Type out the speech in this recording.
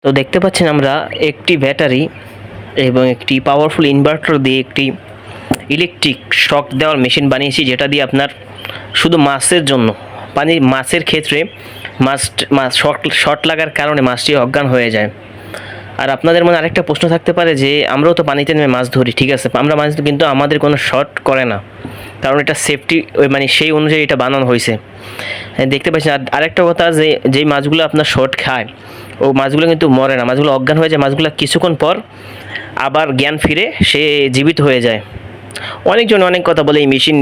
তো দেখতে পাচ্ছেন আমরা একটি ব্যাটারি এবং একটি পাওয়ারফুল ইনভার্টার দিয়ে একটি ইলেকট্রিক শক দেওয়ার মেশিন বানিয়েছি, যেটা দিয়ে আপনার শুধু মাছের জন্য মাছের ক্ষেত্রে মাছ শর্ট লাগার কারণে মাছটি অজ্ঞান হয়ে যায়। আর আপনাদের মনে আরেকটা প্রশ্ন থাকতে পারে যে আমরাও তো পানিতে নেমে মাছ ধরি, ঠিক আছে, আমরা মাছ ধরি, কিন্তু আমাদের কোনো শর্ট করে না, কারণ এটা সেফটি সেই অনুযায়ী এটা বানানো হয়েছে। দেখতে পাচ্ছেন। আর আরেকটা কথা, যে যেই মাছগুলো আপনার শর্ট খায় ও মাছগুলো কিন্তু মরে না, মাছগুলো অজ্ঞান হয়ে যায়, মাছগুলো কিছুক্ষণ পর আবার জ্ঞান ফিরে সে জীবিত হয়ে যায়। অনেকজন অনেক কথা বলে এই মেশিন